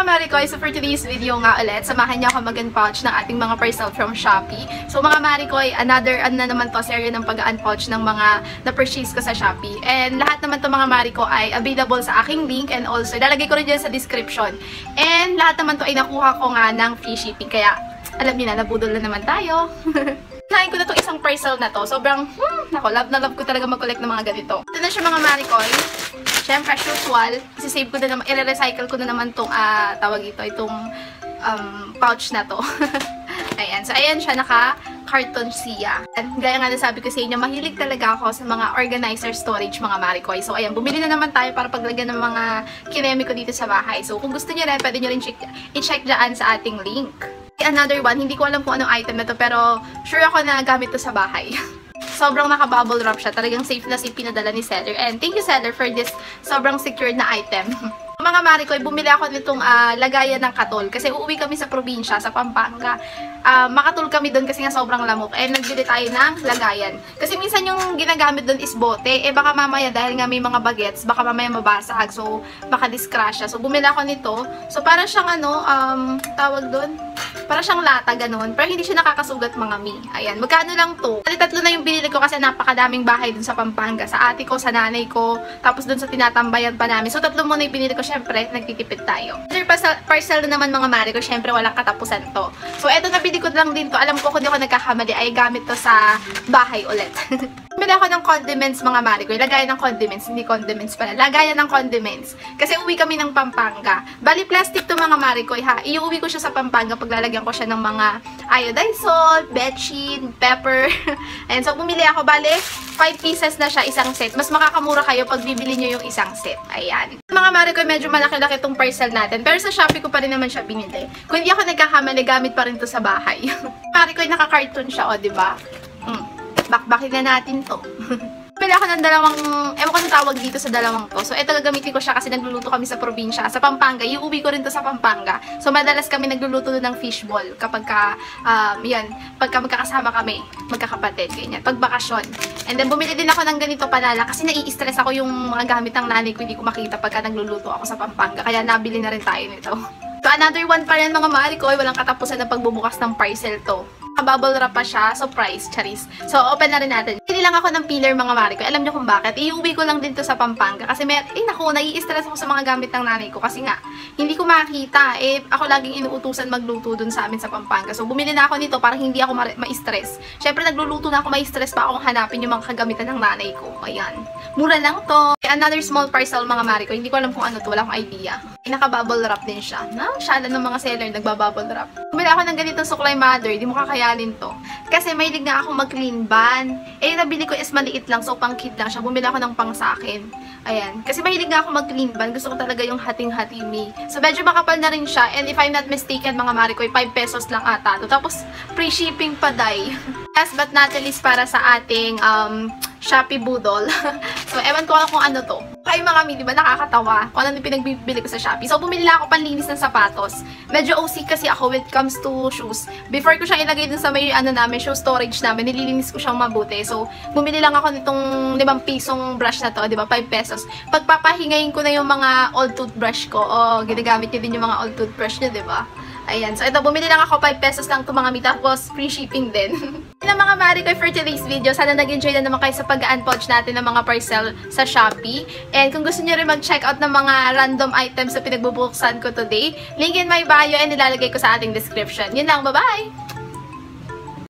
Marikoy, so for today's video nga ulit, samahan niyo ako mag-unpouch ng ating mga parcel from Shopee. So mga Marikoy, another na naman to series ng pag-unpouch ng mga na-purchase ko sa Shopee. And lahat naman to mga Mariko ay available sa aking link and also ilalagay ko rin dyan sa description. And lahat naman to ay nakuha ko nga ng free shipping. Kaya alam niyo na, nabudol na naman tayo. Nahin ko na itong isang parcel na to. Sobrang, love na love ko talaga mag-collect ng mga ganito. Ito na siya mga Marikoy. Siyempre, as usual, save ko na naman, i-recycle ko na naman itong, itong pouch na to. Ayan. So, ayan siya, naka-carton siya. And gaya nga nasabi ko sa inyo, mahilig talaga ako sa mga organizer storage, mga Marikoy. So, ayan, bumili na naman tayo para paglagyan ng mga kinemi ko dito sa bahay. So, kung gusto niyo rin, pwede nyo rin i-check dyan sa ating link. Another one, hindi ko alam kung anong item na to, pero sure ako na gamit to sa bahay. Sobrang naka-bubble wrap siya. Talagang safe na safe pinadala ni seller. And thank you seller for this sobrang secured na item. Mga Marikoy, bumili ako nitong lagayan ng katol. Kasi uuwi kami sa probinsya, sa Pampanga. Makatol kami doon kasi nga sobrang lamok. And nagbili tayo ng lagayan. Kasi minsan yung ginagamit doon is bote. Eh baka mamaya dahil nga may mga bagets, baka mamaya mabasag. So baka disgrasya. So bumili ako nito. So para siyang tawag doon? Para siyang lata, ganun. Pero hindi siya nakakasugat mga mi. Ayan, magkano lang to? Tatlo na yung binili ko kasi napakadaming bahay dun sa Pampanga. Sa ate ko, sa nanay ko, tapos dun sa tinatambayan pa namin. So, tatlo muna yung binili ko. Syempre, nagtitipid tayo. Parcel na naman mga Mariko, syempre walang katapusan to. So, eto nabili ko lang din to. Alam ko kung di ako nagkakamali, ay gamit to sa bahay ulit. Bumili ako ng condiments mga Mariko. Lagayan ng condiments, hindi condiments pala. Lagayan ng condiments. Kasi uwi kami ng Pampanga. Bali plastic to mga Mariko, ha. Iuwi ko siya sa Pampanga pag lalagyan ko siya ng mga iodized salt, bedsheet, pepper. And so bumili ako, bali 5 pieces na siya, isang set. Mas makakamura kayo pag bibili nyo yung isang set. Ayan. Mga Mariko, medyo malaki-laki itong parcel natin. Pero sa Shopee ko pa rin naman siya binili. Kung hindi ako nagkakamali, gamit pa rin to sa bahay. Mariko, naka-carton siya, o, diba? Bakbakin na natin to. Pili ako ng dalawang, ewan ko sa tawag dito sa dalawang to. So, ito gagamitin ko siya kasi nagluluto kami sa probinsya. Sa Pampanga, iuwi ko rin to sa Pampanga. So, madalas kami nagluluto doon ng fishball. Kapag pagka magkakasama kami, magkakapatid, ganyan. Pag bakasyon. And then, bumili din ako ng ganito panala kasi nai-stress ako yung mga gamit ng nanay ko, hindi ko makita pagka nagluluto ako sa Pampanga. Kaya nabili na rin tayo nito. So, another one pa rin mga Mariko, walang katapusan na pagbubukas ng parcel to. Bubble wrap pa siya. Surprise, charis. So, open na rin natin. Hindi lang ako ng peeler mga Mariko. Alam niyo kung bakit? Iuwi ko lang din to sa Pampanga. Kasi nai-stress ako sa mga gamit ng nanay ko. Kasi nga, hindi ko makita. Ako laging inuutusan magluto dun sa amin sa Pampanga. So, bumili na ako nito para hindi ako ma-stress. Syempre, nagluluto na ako, ma-stress pa akong hanapin yung mga kagamitan ng nanay ko. Ayan. Mura lang to. Another small parcel mga Mariko. Hindi ko alam kung ano to. Wala akong idea. Naka-bubble wrap din siya. Shala ng mga seller nagba-bubble wrap. Bumili ako ng ganitong suklay mother. Di mo kakayanin to. Kasi mahilig na ako mag-clean ban. Nabili ko is maliit lang. So, pang-kit lang siya. Bumili ako ng pang sa akin. Ayan. Kasi mahilig na ako mag-clean ban. Gusto ko talaga yung hating-hati me. So, medyo makapal na rin siya. And if I'm not mistaken, mga Marikoy, 5 pesos lang ata to. Tapos, free shipping pa day. Last but not least, para sa ating Shopee Budol. So, ewan ko kung ano to. Kayo mga mi, diba nakakatawa kung ano yung pinagbibili ko sa Shopee. So, bumili lang ako panlinis ng sapatos. Medyo OC kasi ako when it comes to shoes. Before ko siyang ilagay dun sa may namin, shoe storage namin, nililinis ko siyang mabuti. So, bumili lang ako nitong 5 pisong brush na to, diba? 5 pesos. Pagpapahingayin ko na yung mga old toothbrush ko. O, ginagamit niyo din yung mga old toothbrush niyo, diba? Ayan. So, ito, bumili lang ako 5 pesos lang ito mga mi. Tapos, free shipping din. Yan ang mga Marikoy for today's video. Sana nag-enjoy na naman kayo sa pag-unpouch natin ng mga parcel sa Shopee. And kung gusto nyo rin mag-check out ng mga random items na pinagbubuksan ko today, link in my bio and nilalagay ko sa ating description. Yun lang. Bye-bye!